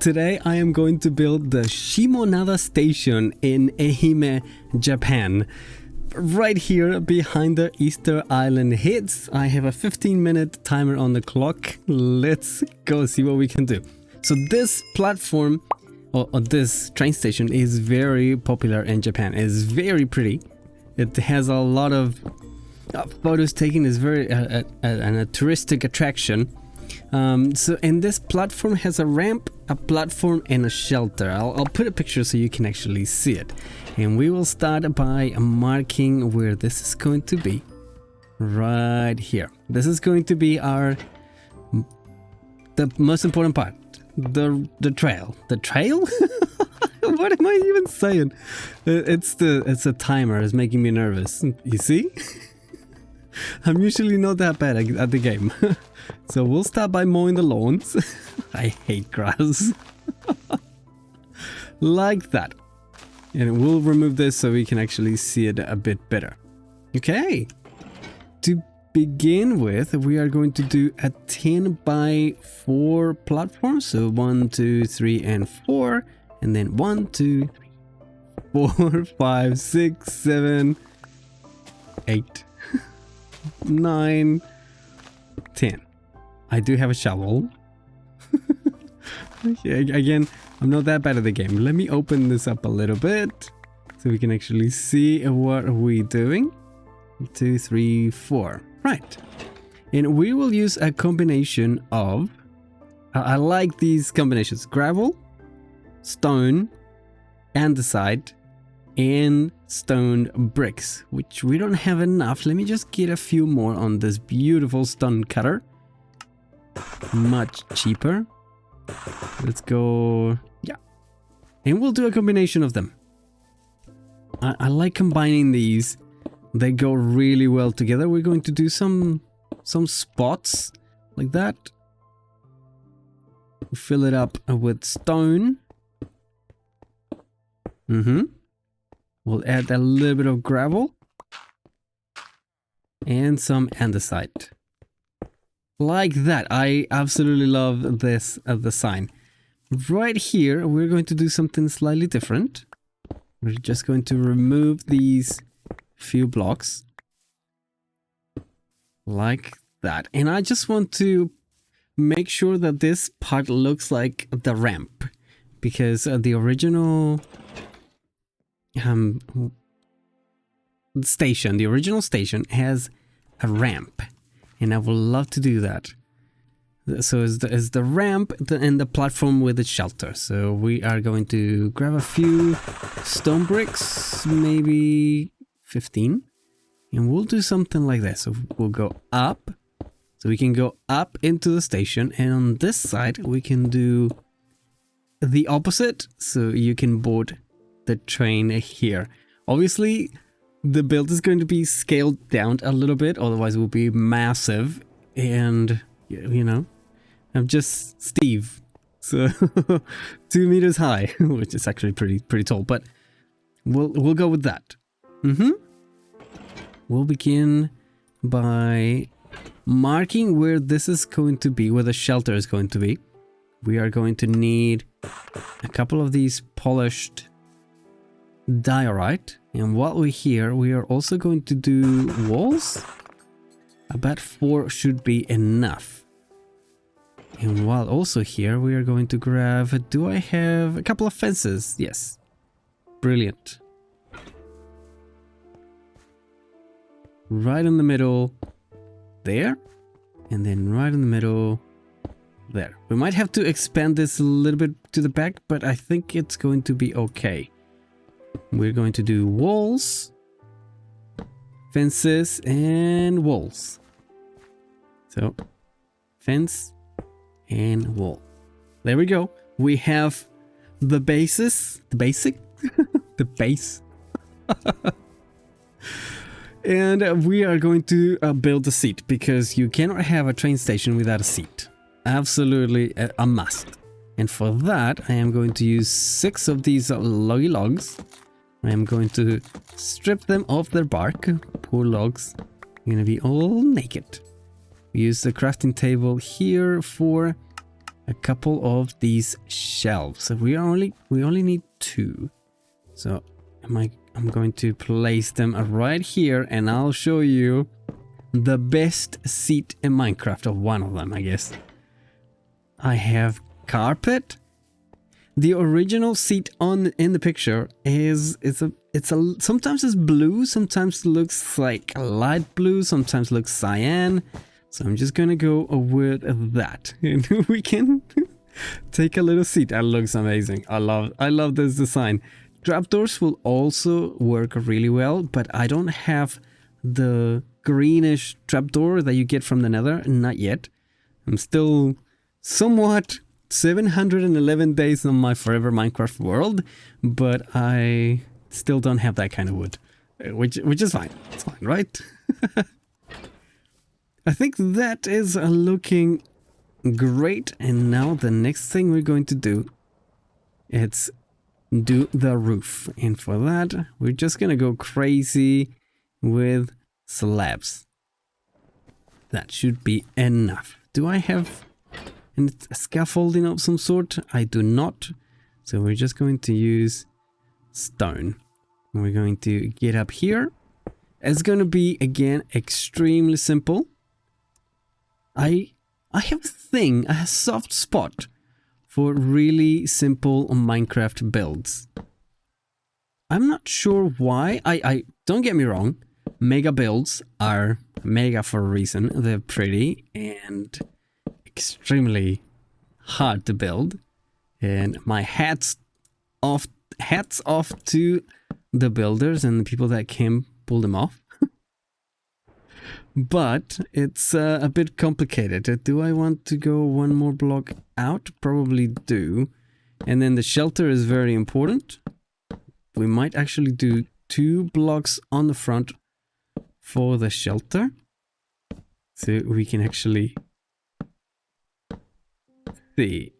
Today I am going to build the Shimonada Station in Ehime, Japan. Right here behind the Easter Island Hits. I have a 15-minute timer on the clock. Let's go see what we can do. So this platform, or this train station, is very popular in Japan. It's very pretty. It has a lot of photos taken. It's very a touristic attraction. And this platform has a ramp, a platform, and a shelter. I'll put a picture so you can actually see it. And we will start by marking where this is going to be. Right here. This is going to be the most important part. The trail. The trail? What am I even saying? It's a timer. It's making me nervous. You see? I'm usually not that bad at the game. So we'll start by mowing the lawns. I hate grass. Like that. And we'll remove this so we can actually see it a bit better. Okay. To begin with, we are going to do a 10 by 4 platform. So 1, 2, 3, and 4. And then 1, 2, 4, 5, 6, 7, 8, 9, 10. I do have a shovel. Again, I'm not that bad at the game. Let me open this up a little bit so we can actually see what we're doing. 2, 3, 4. Right. And we will use a combination of... I like these combinations. Gravel, stone, andesite, and stone bricks, which we don't have enough. Let me just get a few more on this beautiful stone cutter. Much cheaper. Let's go. Yeah. And we'll do a combination of them. I like combining these. They go really well together. We're going to do some spots like that. Fill it up with stone. We'll add a little bit of gravel. And some andesite. Like that. I absolutely love this design. Right here, we're going to do something slightly different. We're just going to remove these few blocks. Like that. And I just want to make sure that this part looks like the ramp. Because the original station has a ramp. And I would love to do that. So is the ramp and the platform with the shelter. So we are going to grab a few stone bricks, maybe 15. And we'll do something like that. So we'll go up. So we can go up into the station. And on this side, we can do the opposite. So you can board the train here. Obviously, the build is going to be scaled down a little bit, otherwise it will be massive. And, you know, I'm just Steve. So, 2 meters high, which is actually pretty tall, but we'll go with that. We'll begin by marking where this is going to be, where the shelter is going to be. We are going to need a couple of these polished diorite. And while we're here, we are also going to do walls. About 4 should be enough. And while also here, we are going to grab... Do I have a couple of fences? Yes. Brilliant. Right in the middle. There. And then right in the middle. There. We might have to expand this a little bit to the back, but I think it's going to be okay. We're going to do walls, fences, and walls. So, fence and wall. There we go. We have the basis, the basic, the base. And we are going to build a seat, because you cannot have a train station without a seat. Absolutely a must. And for that, I am going to use 6 of these loggy logs. I am going to strip them off their bark. Poor logs. You're gonna be all naked. We use the crafting table here for a couple of these shelves. So we only need 2. So I'm going to place them right here, and I'll show you the best seat in Minecraft, of one of them, I guess. I have carpet. The original seat in the picture is sometimes it's blue, sometimes it looks like light blue, sometimes looks cyan. So I'm just gonna go with that, and we can take a little seat. That looks amazing. I love this design. Trapdoors will also work really well, but I don't have the greenish trapdoor that you get from the Nether, not yet. I'm still somewhat 711 days on my forever Minecraft world, but I still don't have that kind of wood, which is fine. It's fine, right? I think that is looking great, and now the next thing we're going to do is do the roof, and for that we're just gonna go crazy with slabs. That should be enough. Do I have a scaffolding of some sort? I do not. So we're just going to use stone. And we're going to get up here. It's going to be, again, extremely simple. I have a soft spot for really simple Minecraft builds. I'm not sure why. I don't get me wrong. Mega builds are mega for a reason. They're pretty and extremely hard to build, and my hats off to the builders and the people that can pull them off. But it's a bit complicated. Do I want to go one more block out? Probably do. And then the shelter is very important. We might actually do 2 blocks on the front for the shelter, so we can actually see.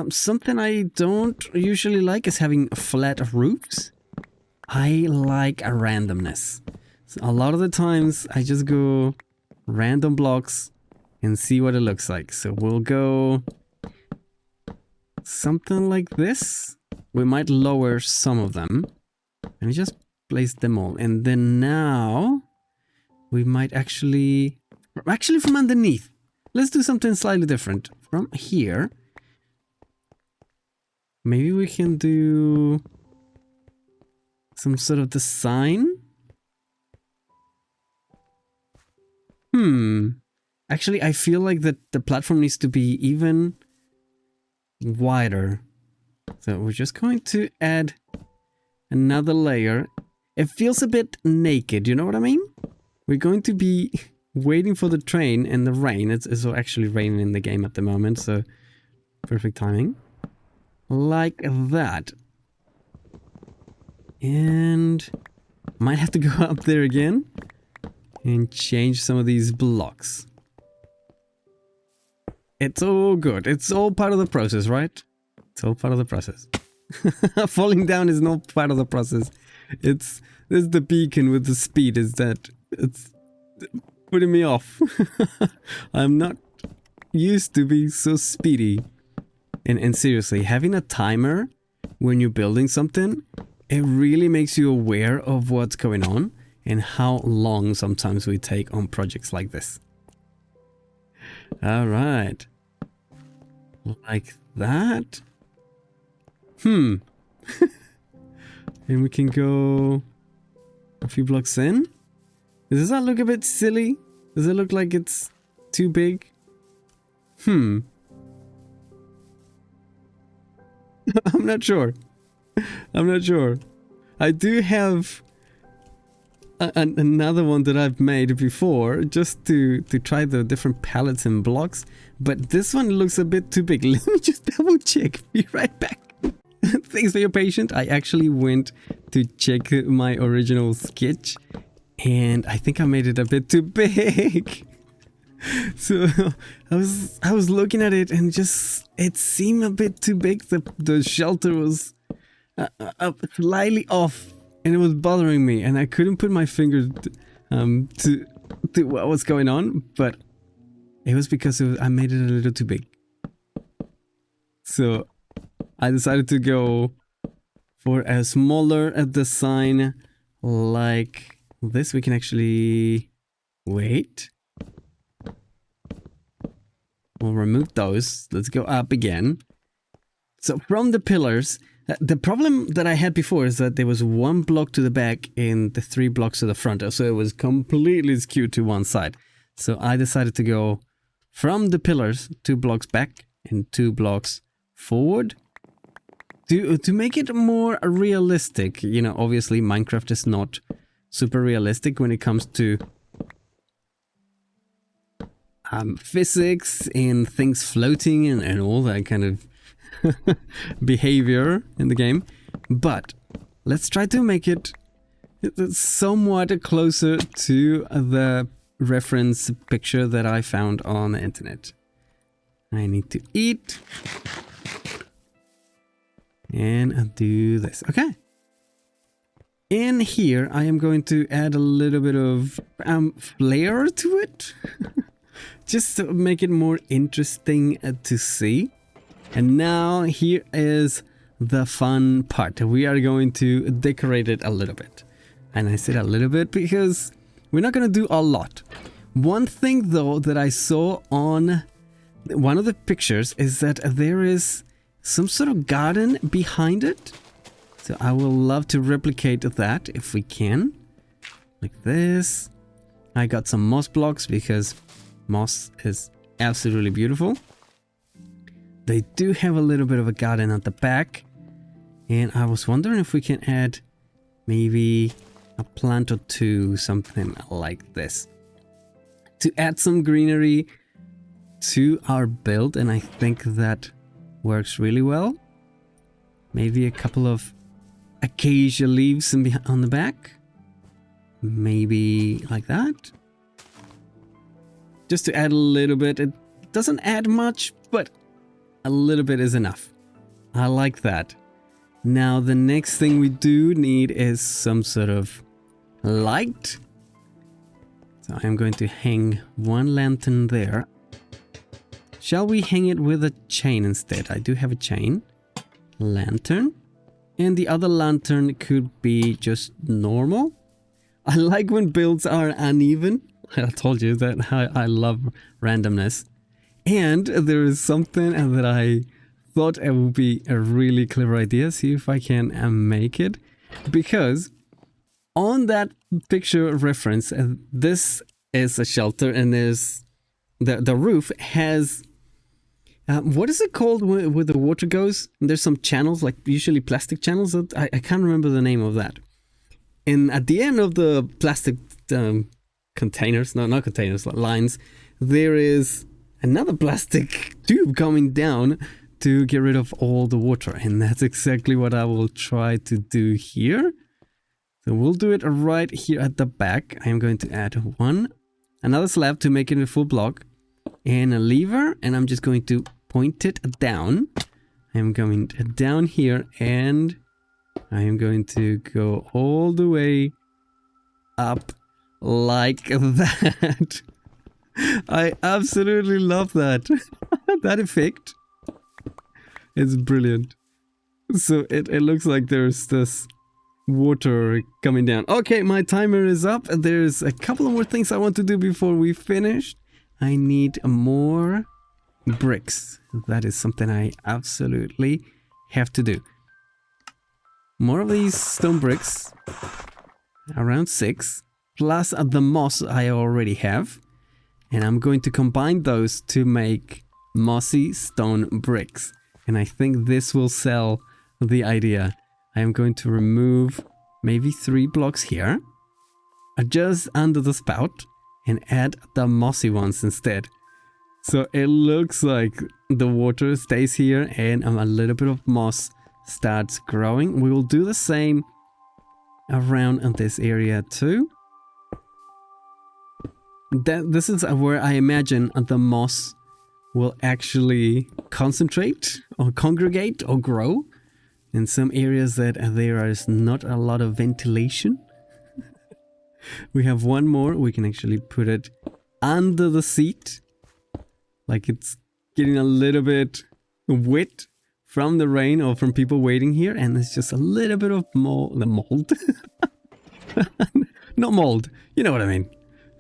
Something I don't usually like is having flat roofs. I like a randomness. So a lot of the times I just go random blocks and see what it looks like. So we'll go something like this. We might lower some of them and just place them all. And then now we might actually from underneath. Let's do something slightly different. From here, maybe we can do some sort of design. Actually, I feel like that the platform needs to be even wider. So we're just going to add another layer. It feels a bit naked, you know what I mean? We're going to be waiting for the train and the rain. It's actually raining in the game at the moment, so perfect timing. Like that. And might have to go up there again and change some of these blocks. It's all good. It's all part of the process, right? It's all part of the process. Falling down is not part of the process. There's the beacon with the speed, is that it's putting me off. I'm not used to be so speedy. And seriously, having a timer when you're building something, it really makes you aware of what's going on and how long sometimes we take on projects like this. All right. Like that. And we can go a few blocks in. Does that look a bit silly? Does it look like it's too big? I'm not sure. I'm not sure. I do have another one that I've made before just to try the different palettes and blocks, but this one looks a bit too big. Let me just double check. Be right back. Thanks for your patience. I actually went to check my original sketch and I think I made it a bit too big. So I was looking at it and just it seemed a bit too big. The shelter was slightly off and it was bothering me and I couldn't put my finger to what was going on, but it was because I made it a little too big. So I decided to go for a smaller design like this. We can actually wait. We'll remove those. Let's go up again. So from the pillars, the problem that I had before is that there was 1 block to the back and the 3 blocks to the front. So it was completely skewed to one side. So I decided to go from the pillars 2 blocks back and 2 blocks forward to make it more realistic. You know, obviously Minecraft is not super realistic when it comes to physics and things floating and all that kind of behavior in the game. But let's try to make it somewhat closer to the reference picture that I found on the internet. I need to eat. And I'll do this. Okay. In here, I am going to add a little bit of flair to it. Just to make it more interesting to see. And now here is the fun part. We are going to decorate it a little bit. And I said a little bit because we're not going to do a lot. One thing though that I saw on one of the pictures is that there is some sort of garden behind it. So I will love to replicate that if we can. Like this. I got some moss blocks because moss is absolutely beautiful. They do have a little bit of a garden at the back. And I was wondering if we can add maybe a plant or two, something like this, to add some greenery to our build. And I think that works really well. Maybe a couple of acacia leaves on the back. Maybe like that. Just to add a little bit. It doesn't add much, but a little bit is enough. I like that. Now the next thing we do need is some sort of light. So I'm going to hang 1 lantern there. Shall we hang it with a chain instead? I do have a chain. Lantern. And the other lantern could be just normal. I like when builds are uneven. I told you that I love randomness. And there is something that I thought it would be a really clever idea. See if I can make it. Because on that picture reference, this is a shelter and there's the roof has... what is it called where the water goes? There's some channels, like usually plastic channels. I can't remember the name of that. And at the end of the plastic containers, no, not containers, lines, there is another plastic tube coming down to get rid of all the water. And that's exactly what I will try to do here. So we'll do it right here at the back. I am going to add another slab to make it a full block, and a lever, and I'm just going to point it down. I'm going down here, and I am going to go all the way up like that. I absolutely love that. That effect. It's brilliant. So it looks like there's this water coming down. Okay, my timer is up. There's a couple of more things I want to do before we finish. I need more bricks. That is something I absolutely have to do. More of these stone bricks. Around 6. Plus the moss I already have. And I'm going to combine those to make mossy stone bricks. And I think this will sell the idea. I am going to remove maybe 3 blocks here. Just under the spout. And add the mossy ones instead. So it looks like the water stays here and a little bit of moss starts growing. We will do the same around this area too. This is where I imagine the moss will actually concentrate or congregate or grow. In some areas that there is not a lot of ventilation. We have one more. We can actually put it under the seat. Like it's getting a little bit wet. from the rain or from people waiting here, and there's just a little bit of mold. Not mold, you know what I mean.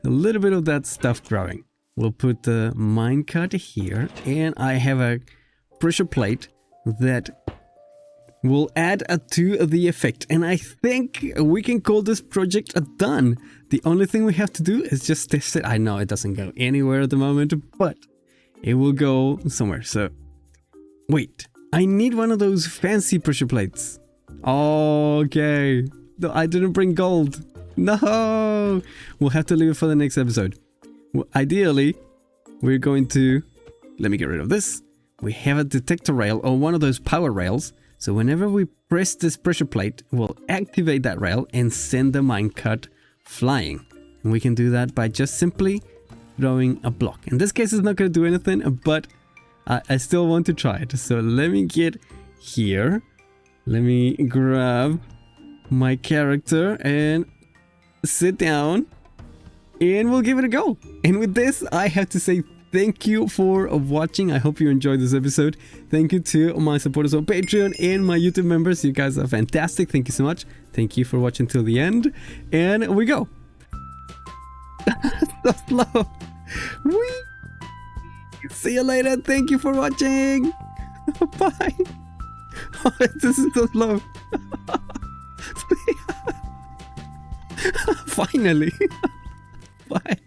A little bit of that stuff growing. We'll put the minecart here, and I have a pressure plate that will add to the effect. And I think we can call this project done. The only thing we have to do is just test it. I know it doesn't go anywhere at the moment, but it will go somewhere. So, wait, I need one of those fancy pressure plates. Okay, no, I didn't bring gold. No, we'll have to leave it for the next episode. Well, ideally, we're going to... Let me get rid of this. We have a detector rail or one of those power rails. So whenever we press this pressure plate, we'll activate that rail and send the minecart flying. And we can do that by just simply throwing a block. In this case, it's not going to do anything, but I still want to try it. So let me get here. Let me grab my character and sit down. And we'll give it a go. And with this, I have to say thank you for watching. I hope you enjoyed this episode. Thank you to my supporters on Patreon and my YouTube members. You guys are fantastic. Thank you so much. Thank you for watching till the end. And we go. So slow. Whee! See you later. Thank you for watching. Bye. Oh, this is so slow. Finally. Bye.